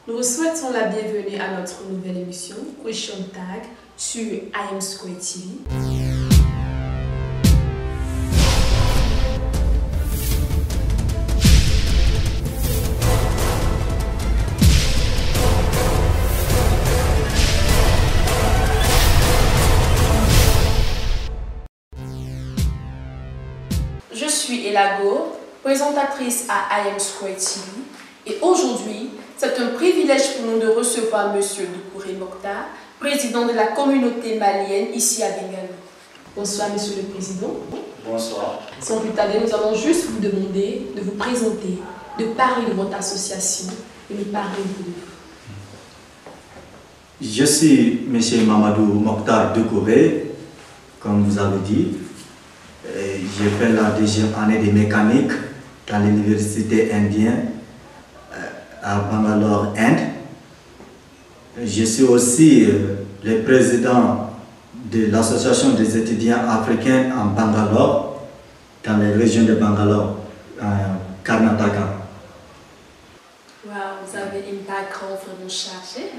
Nous vous souhaitons la bienvenue à notre nouvelle émission Question Tag sur IM Square TV. Je suis Elago, présentatrice à IM Square TV, et aujourd'hui, c'est un privilège pour nous de recevoir M. Doucouré Mokhtar, président de la communauté malienne ici à Bengalo. Bonsoir, Monsieur le Président. Bonsoir. Sans plus tarder, nous allons juste vous demander de vous présenter, de parler de votre association et de parler de vous. Je suis M. Mamadou Mokhtar Doucouré, comme vous avez dit. J'ai fait la deuxième année de mécanique dans l'université indienne à Bangalore, Inde. Je suis aussi le président de l'association des étudiants africains en Bangalore, dans les régions de Bangalore, Karnataka. Wow, vous avez une background vraiment chargée.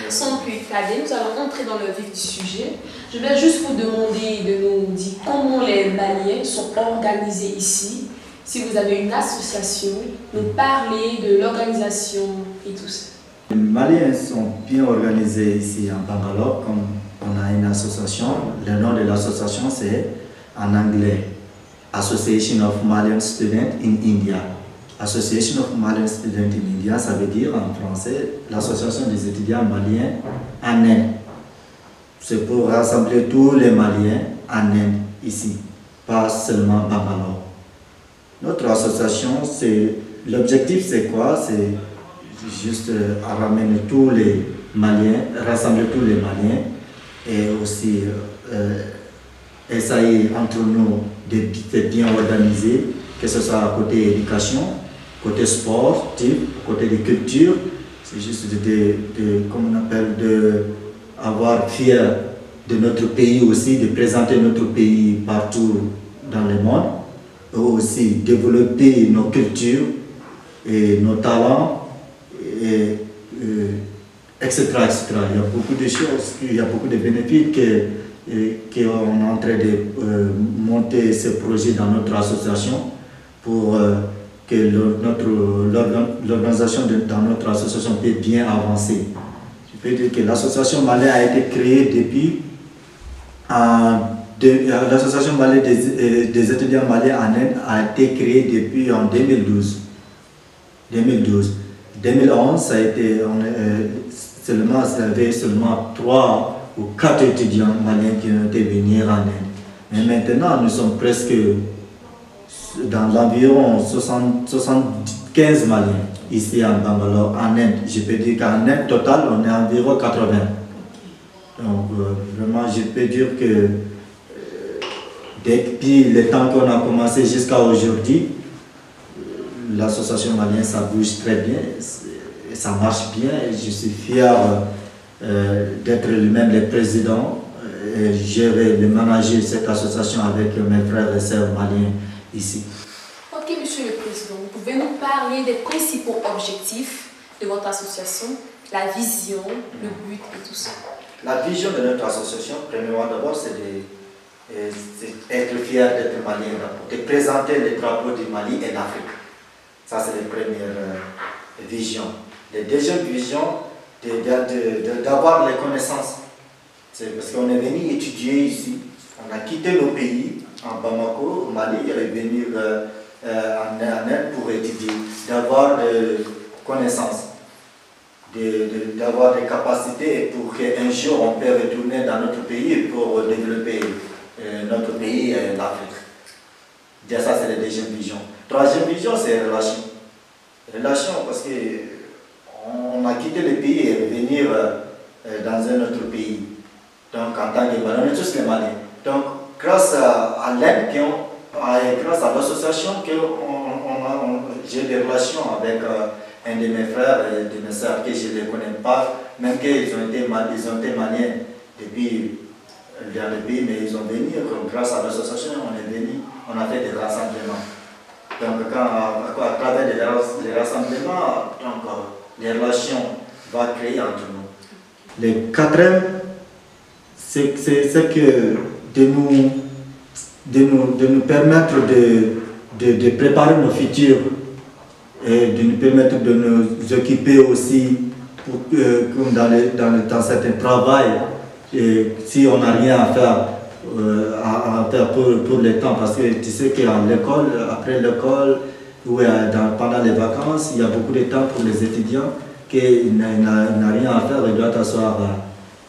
Sans plus tarder, nous allons entrer dans le vif du sujet. Je vais juste vous demander de nous dire comment les Maliens sont organisés ici. Si vous avez une association, nous parler de l'organisation et tout ça. Les Maliens sont bien organisés ici en Bangalore, comme on a une association. Le nom de l'association c'est en anglais Association of Malian Students in India. Association of Malian Students in India, ça veut dire en français l'association des étudiants maliens en Inde. C'est pour rassembler tous les Maliens en Inde ici, pas seulement Bangalore. Notre association, l'objectif c'est quoi? C'est juste ramener tous les Maliens, rassembler tous les Maliens et aussi essayer entre nous de bien organiser, que ce soit côté éducation, côté sport, côté de culture. C'est juste comme on appelle, avoir fier de notre pays aussi, de présenter notre pays partout dans le monde. Aussi développer nos cultures et nos talents, etc., etc. Il y a beaucoup de choses, il y a beaucoup de bénéfices qu'on est en train de monter ce projet dans notre association pour que l'organisation dans notre association peut bien avancer. Je peux dire que l'association malienne a été créée depuis l'association malienne des étudiants maliens en Inde a été créée depuis en 2012. 2011, ça a été seulement 3 ou 4 étudiants maliens qui ont été venir en Inde. Mais maintenant, nous sommes presque dans l'environ 75 Maliens ici en Bangalore, en Inde. Je peux dire qu'en Inde, total, on est environ 80. Donc, vraiment, je peux dire que depuis le temps qu'on a commencé jusqu'à aujourd'hui, l'association malienne, ça bouge très bien, et ça marche bien. Et je suis fier d'être lui-même le président, et gérer, de manager cette association avec mes frères et sœurs maliens ici. Ok, Monsieur le Président, vous pouvez nous parler des principaux objectifs de votre association, la vision, le but et tout ça. La vision de notre association, premièrement d'abord, c'est être fier d'être malien, de présenter les drapeaux du Mali et d'Afrique. Ça, c'est la première vision. La deuxième vision, d'avoir les connaissances. C'est parce qu'on est venu étudier ici. On a quitté nos pays, en Bamako, au Mali, et venir en Inde pour étudier, d'avoir des connaissances, d'avoir des capacités pour qu'un jour on puisse retourner dans notre pays pour développer notre pays et l'Afrique. Déjà, ça, c'est la deuxième vision. Troisième vision, c'est relation. Relation, parce qu'on a quitté le pays et venir dans un autre pays. Donc, en tant que Maliens, on est tous les Maliens. Donc, grâce à l'aide, grâce à l'association, j'ai des relations avec un de mes frères et de mes soeurs que je ne les connais pas, même qu'ils ont été Maliens depuis dans le pays, mais ils ont venu, grâce à l'association, on est venu, on a fait des rassemblements. Donc, à travers les rassemblements, donc, les relations va créer entre nous. Le quatrième, c'est que de nous permettre de préparer nos futurs et de nous permettre de nous occuper aussi comme dans certains travail, et si on n'a rien à faire, pour le temps, parce que tu sais qu'à l'école, après l'école ou pendant les vacances, il y a beaucoup de temps pour les étudiants qu'il n'a rien à faire, il doit s'asseoir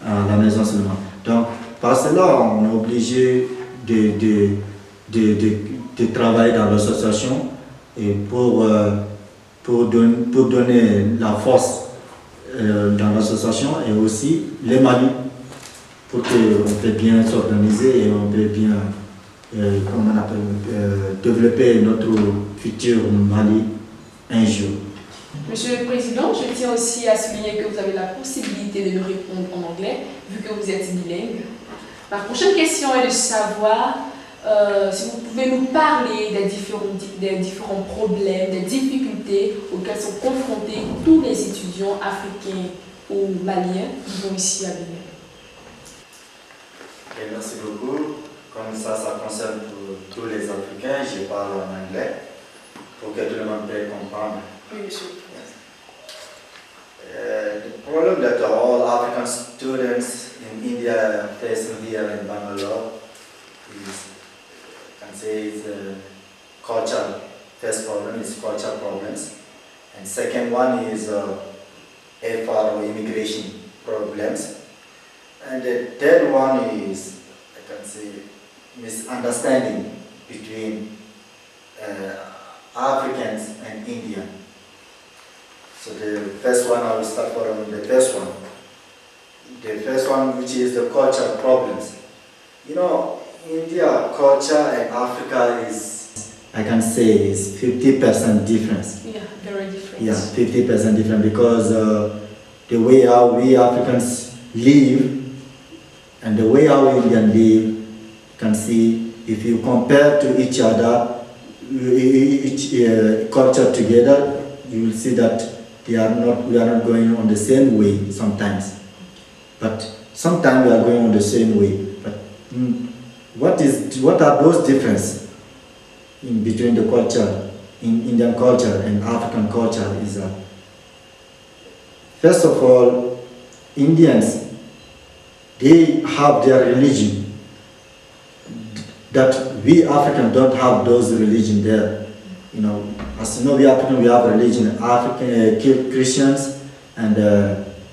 à la maison seulement. Donc, par cela, on est obligé de travailler dans l'association et pour donner la force dans l'association et aussi les Mali pour qu'on puisse bien s'organiser et on peut bien développer notre futur Mali un jour. Monsieur le Président, je tiens aussi à souligner que vous avez la possibilité de nous répondre en anglais, vu que vous êtes bilingue. Ma prochaine question est de savoir si vous pouvez nous parler des différents problèmes, des difficultés auxquelles sont confrontés tous les étudiants africains ou maliens qui vivent ici à Bénin. Okay, merci beaucoup. Comme ça concerne tous les Africains, je parle en anglais pour que tout le monde puisse comprendre. Oui, monsieur. The problem that all African students in India face here in Bangalore is culture. First problem is culture problems, and second one is FR or immigration problems, and the third one is, I can say, misunderstanding between Africans and Indians. So the first one, I will start from the first one. The first one, which is the cultural problems. You know, India culture and Africa is, I can say, is 50% difference. Yeah, very different. Yeah, 50% different because the way how we Africans live and the way how Indians live, you can see if you compare to each other, each culture together, you will see that we are not going on the same way sometimes. But sometimes we are going on the same way. But what are those differences in between the culture, in Indian culture and African culture is that, first of all, Indians, they have their religion, that we Africans don't have those religion there. You know, as you know, we African, we have religion, African Christians, and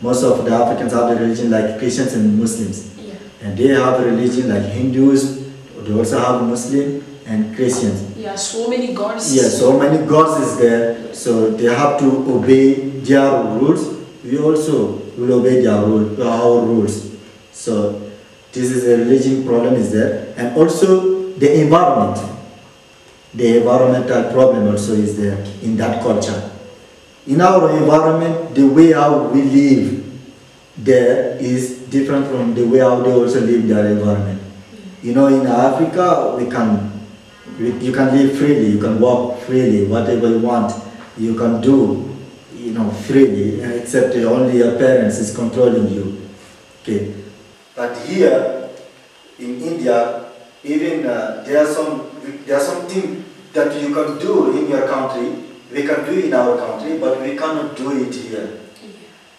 most of the Africans have the religion like Christians and Muslims. Yeah. And they have a religion like Hindus, they also have Muslim and Christians. Yeah, so many gods. Yeah, so many gods is there, so they have to obey their rules. We also will obey their our rules. So this is a religion problem is there, and also the environment. The environmental problem also is there in that culture. In our environment, the way how we live there is different from the way how they also live their environment. You know, in Africa, you can live freely, you can walk freely, whatever you want, you can do, you know, freely, except only your parents is controlling you. Okay. But here in India, even there are some things that you can do in your country, we can do in our country, but we cannot do it here. Yeah.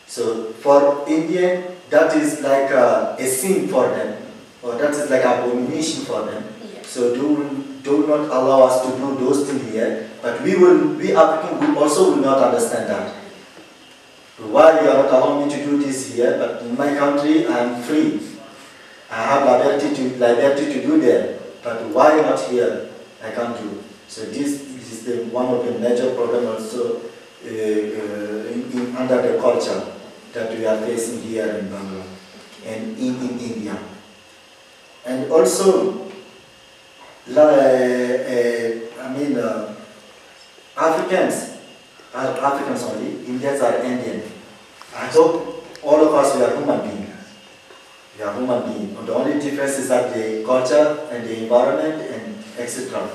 So for Indian, that is like a sin for them, or that is like an abomination for them. Yeah. So do not allow us to do those things here, but we African also will not understand that. Why you are not allowing me to do this here, but in my country I am free. I have liberty to do that, but why not here? I can't do. So this is one of the major problems also under the culture that we are facing here in Bangalore and in India. And also, Africans only, Indians are Indian. I hope all of us we are human beings. We are human beings. And the only difference is that the culture and the environment and etc.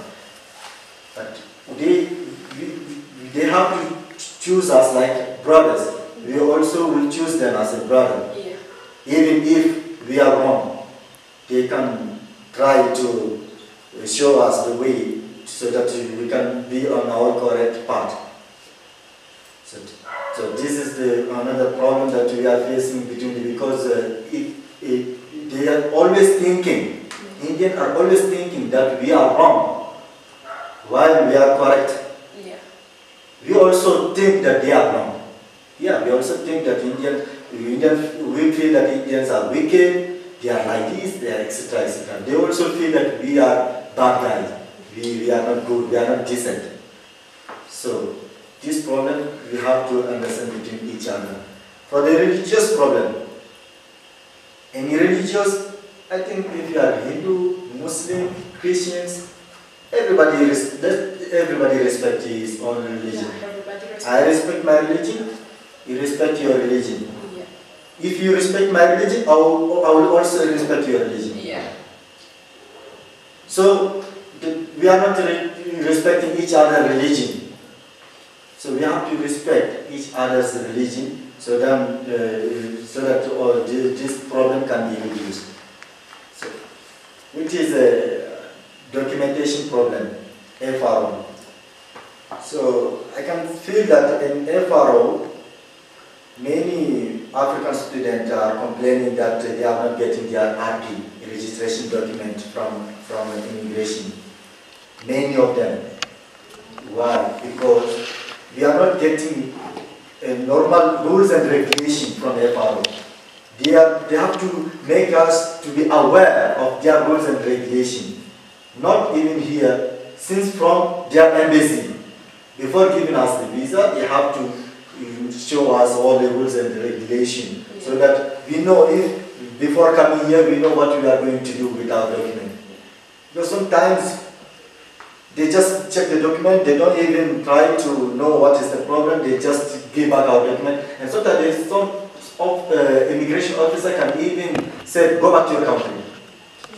But they have to choose us like brothers. we also will choose them as a brother. Yeah. Even if we are wrong, they can try to show us the way so that we can be on our correct path. So this is another problem that we are facing because they are always thinking, Indians are always thinking that we are wrong while we are correct. Yeah. We also think that they are wrong. Yeah, we also think that we feel that Indians are wicked, they are like this, they are etc. etc. They also feel that we are bad guys, we are not good, we are not decent. So this problem we have to understand between each other. For the religious problem, any religious, I think if you are Hindu, Muslim, Christians, everybody respects his own religion. Yeah, I respect my religion, you respect your religion. Yeah. If you respect my religion, I will also respect your religion. Yeah. So we are not respecting each other's religion. So we have to respect each other's religion so that this problem can be reduced. So, which is a documentation problem, FRO. So I can feel that in FRO, many African students are complaining that they are not getting their RP, registration document from immigration. Many of them. Why? Because we are not getting normal rules and regulations from FRO. They have to make us to be aware of their rules and regulations. Not even here, since from their embassy. Before giving us the visa, they have to show us all the rules and regulations so that we know if before coming here we know what we are going to do with our document. Because sometimes they just check the document, they don't even try to know what is the problem, they just give back our document. And sometimes some immigration officer can even say, go back to your country.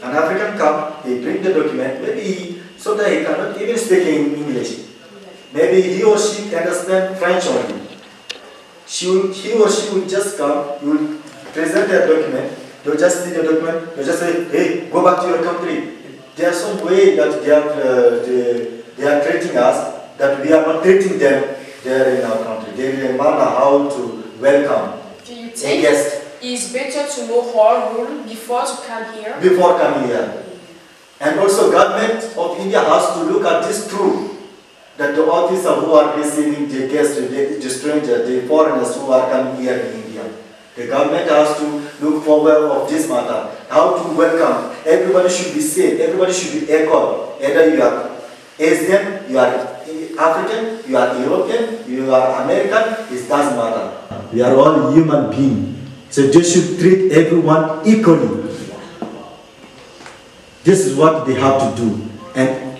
An African come, he bring the document, maybe sometimes he cannot even speak in English. Maybe he or she understand French only. He or she will just come, you will present their document, they'll just see the document, they'll just say, hey, go back to your country. There are some way that they are treating us that we are not treating them there in our country. There is a manner how to welcome Do you a think guest. it's better to know our rule before to come here? Before coming here. And also government of India has to look at this too. That the officer who are receiving the guests, the strangers, the foreigners who are coming here in India. The government has to look forward of this matter. How to welcome. Everybody should be safe. Everybody should be equal. Either you are Asian, you are African, you are European, you are American, it doesn't matter. We are all human beings. So they should treat everyone equally. This is what they have to do. And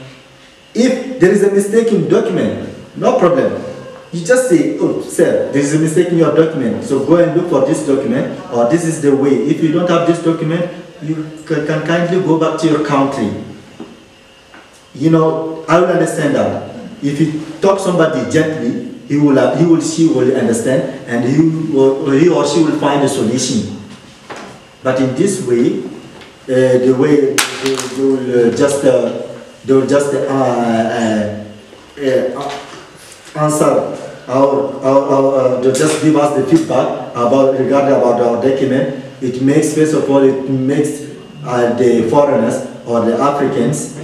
if there is a mistake in document, no problem. You just say, oh, sir, there is a mistake in your document, so go and look for this document, or this is the way. If you don't have this document, you can kindly go back to your country. You know, I will understand that. If you talk somebody gently, she will understand, and he or she will find a solution. But in this way, the way they will just answer they'll just give us the feedback regarding about our document. It makes, first of all, it makes the foreigners or the Africans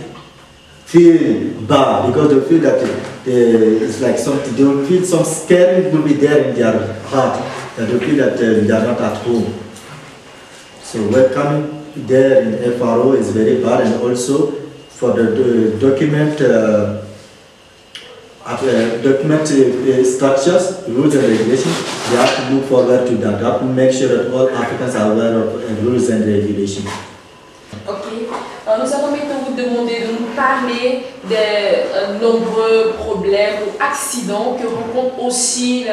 feel bad because they feel that it's like something, they will feel some scaring will be there in their heart, that they feel that they are not at home. So welcoming there in FRO is very bad, and also for the document structures, rules and regulations, they have to look forward to that. They have to make sure that all Africans are aware of rules and regulations. Ok. Nous allons maintenant vous demander de nous parler des nombreux problèmes ou accidents que rencontrent aussi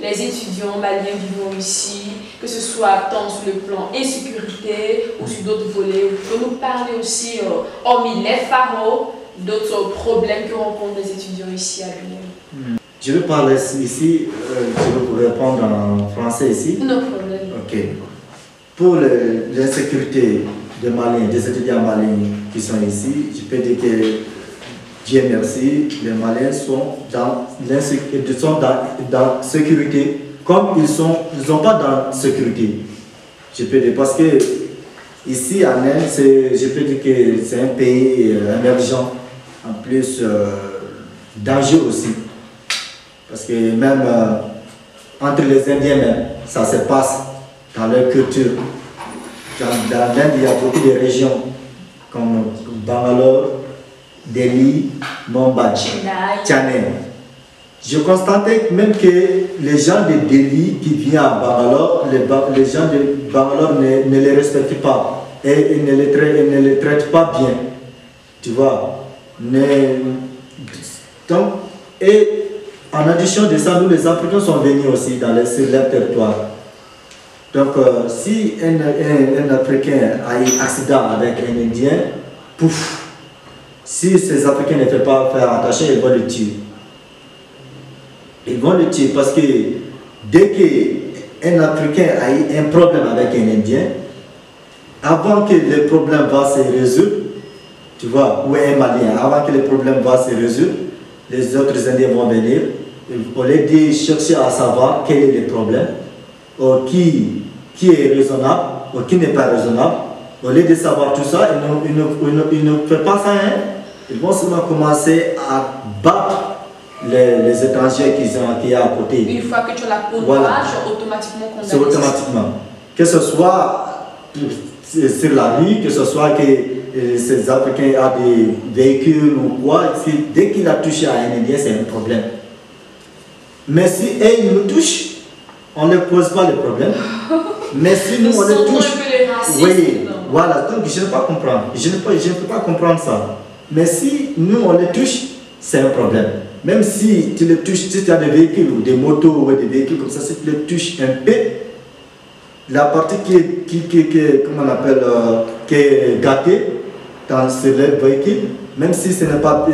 les étudiants maliens vivant ici, que ce soit tant sur le plan insécurité ou sur d'autres volets. Vous pouvez nous parler aussi, hormis les FARO, d'autres problèmes que rencontrent les étudiants ici à l'UNIM. Je vais parler ici, je vais vous répondre en français ici. No problème. Ok. Pour l'insécurité des Maliens, des étudiants maliens qui sont ici, je peux dire que Dieu merci, les Maliens sont dans sécurité comme ils sont pas dans sécurité. Je peux dire parce que ici en Inde, je peux dire que c'est un pays émergent, en plus dangereux aussi. Parce que même entre les Indiens, même, ça se passe dans leur culture. Dans l'Inde, il y a beaucoup de régions comme Bangalore, Delhi, Mumbai, Chennai. Je constatais même que les gens de Delhi qui viennent à Bangalore, les gens de Bangalore ne les respectent pas et ils ne les traitent pas bien. Tu vois. Donc, et en addition de ça, nous les Africains sont venus aussi sur leur territoire. Donc, si un Africain a eu un accident avec un Indien, pouf, si ces Africains ne font pas faire attention, ils vont le tuer. Ils vont le tuer parce que dès qu'un Africain a eu un problème avec un Indien, avant que le problème va se résoudre, tu vois, ou un Malien, avant que le problème va se résoudre, les autres Indiens vont venir, au lieu de chercher à savoir quel est le problème, ou qui est raisonnable, ou qui n'est pas raisonnable. Au lieu de savoir tout ça, ils ne font pas ça, hein. Ils vont seulement commencer à battre les étrangers qui sont à côté. Une fois que tu as la peau noire, automatiquement condamné. C'est automatiquement. Que ce soit sur la rue, que ce soit que ces Africains ont des véhicules ou quoi, dès qu'il a touché à un Indien, c'est un problème. Mais si ils nous touchent, on ne pose pas le problème. Mais si nous, on les touche, oui, voilà, donc je ne peux pas comprendre. Je ne peux pas comprendre ça. Mais si nous, on les touche, c'est un problème. Même si tu les touches, si tu as des véhicules ou des motos ou des véhicules comme ça, si tu les touches un peu, la partie comment on appelle, qui est gâtée dans ce véhicule, même si ce n'est pas,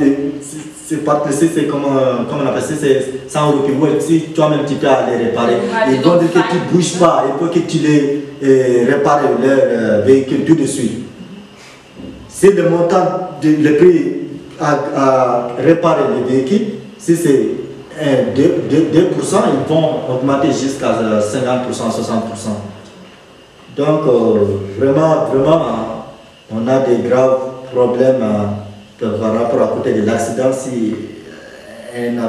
c'est comment on appelle ça, c'est 100 €, si toi-même tu peux aller réparer, ils vont dire que tu ne bouges pas, il faut que tu les répares leur véhicule tout de suite. Si le montant, le prix à réparer le véhicule, si c'est 2%, ils vont augmenter jusqu'à 50%, 60%. Donc, vraiment, on a des graves problèmes par rapport à côté de l'accident. Si un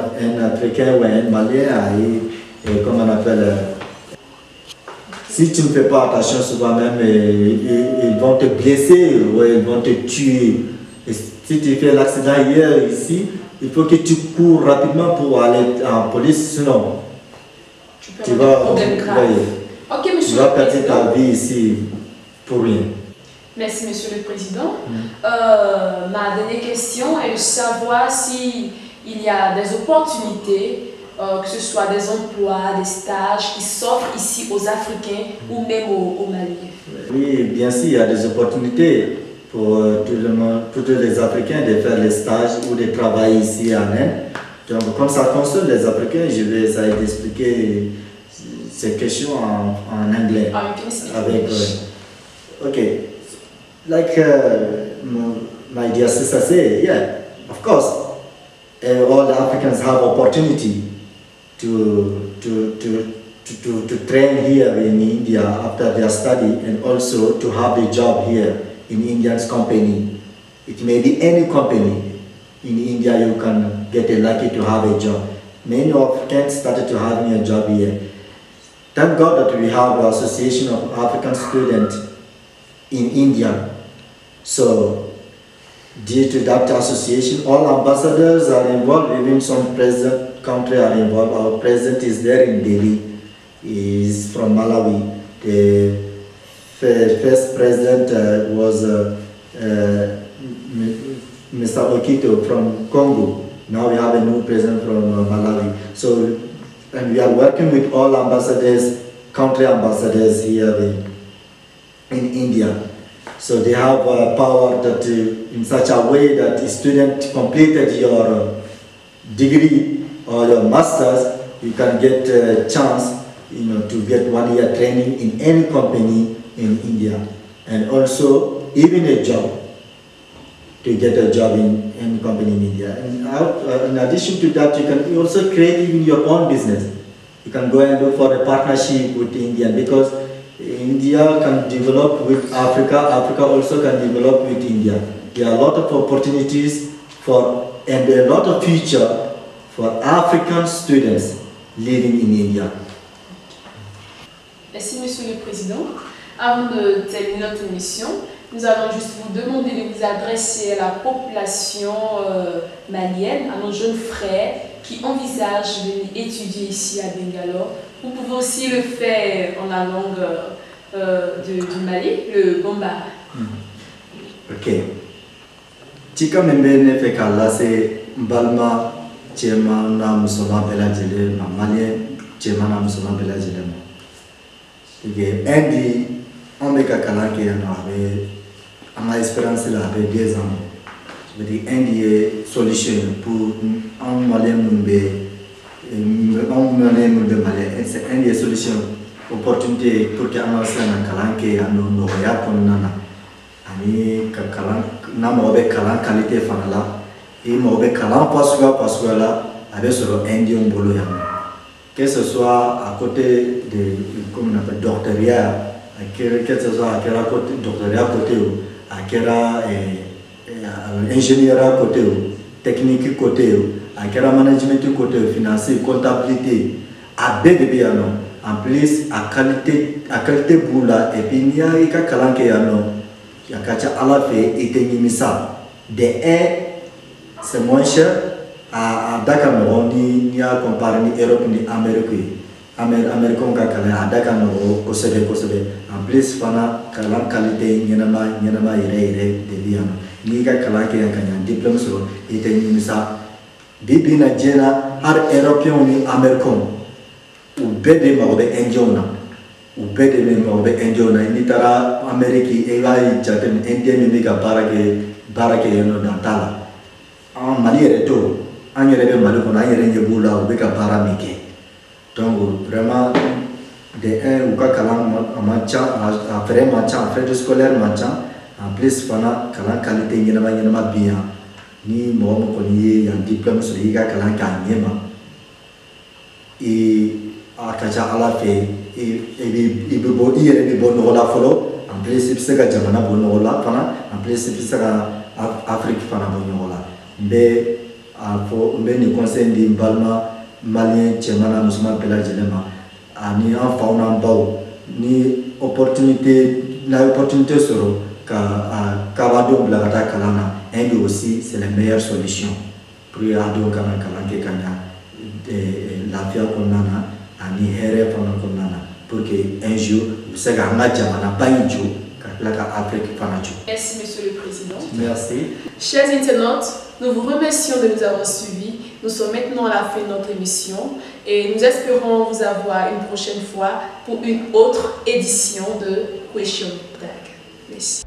Africain ou un Malien a eu, comme on appelle, si tu ne fais pas attention souvent même, ils vont te blesser ou ils vont te tuer. Et si tu fais l'accident hier ici, il faut que tu cours rapidement pour aller en police, sinon tu vas perdre ta vie ici pour rien. Merci, Monsieur le Président. Ma dernière question est de savoir s'il y a des opportunités, que ce soit des emplois, des stages qui s'offrent ici aux Africains ou même aux Maliens. Oui, bien sûr, il y a des opportunités pour tous les Africains de faire les stages ou de travailler ici en Inde. Donc, comme ça concerne les Africains, je vais essayer d'expliquer ces questions en anglais. Avec, okay. Like my dear sister said, yeah, of course, all the Africans have opportunity to train here in India after their study and also to have a job here in Indian's company. It may be any company in India you can get lucky to have a job. Many Africans started to having a job here. Thank God that we have the Association of African Students in India. So, due to that association, all ambassadors are involved, even some president country are involved. Our president is there in Delhi. He is from Malawi. The first president was Mr. Okito from Congo. Now we have a new president from Malawi. So, and we are working with all ambassadors, country ambassadors here in India. So they have power that in such a way that the student completed your degree or your master's, you can get a chance, to get 1 year training in any company in India, and also even a job, to get a job in any company in India. And in addition to that, you can also create even your own business. You can go and look for a partnership with India, because India can develop with Africa, Africa also can develop with India. There are a lot of opportunities and a lot of future for African students living in India. Merci Monsieur le Président. Avant de terminer notre émission, nous allons juste vous demander de vous adresser à la population malienne, à nos jeunes frères qui envisagent de venir étudier ici à Bangalore. Vous pouvez aussi le faire en la langue du Mali, le Bambara. Ok. Tika membene fe kala se balma chema na musoma bela jele na malien chema na musoma bela jele mo. Ige endi omeka kala ke na ave ama espérance la ave 2 ans. Mais endi solution pour un malien mumbe malien c'est endi solution opportunité pour que amasa na kala ke ando no ya konana. Ani kalan na mobe kalan qualité fanala et mobe kalan pasua là avec sur indien bolo ya, que ce soit à côté de comme on appelle doctorat, que ce soit à côté doctorat côté ou à ingénieur à côté ou technique côté ou à management côté financier comptabilité à bébé ya non en plus à qualité boula et puis il y a kalan ke ya non Yakacha ala fait et tenimisa de c'est moins cher à Dakar ni a comparé ni Europe ni Amérique américain kakala à Dakar no kosebe en plus fana kalam qualité nyenama ire de liano ni ka kala ke yakanya diplôme sur et tenimisa bibi na jena har européen ni américain ou bébé ma obe indiana ou bede me mobe indiana ni tara Amérique et va y jaten indien mi ga barake no dantala en Mali reto en yere Mali ko na yere nyebula ou be ka baramike donc vraiment de un ou ka kalam macha après macha après scolaire macha en plus fana kalam qualité nyama bien ni mo ko ni un diplôme sur yiga kalam ka nyema et akacha ala fait et bon la follow en principe c'est que jamana bon la fana en principe c'est que Afrique fana bon la mais faut ni conseil di balma malien chemana musma pela jelema ani en fauna baw ni opportunité soro ka wado blagata kalana et aussi c'est la meilleure solution pour ado kana kalanke kanya la fia konana ani here fana konana pour que un jour vous savez pas un jour Afrique fana. Merci Monsieur le Président. Merci. Chers internautes, nous vous remercions de nous avoir suivis. Nous sommes maintenant à la fin de notre émission et nous espérons vous avoir une prochaine fois pour une autre édition de Question Tag. Merci.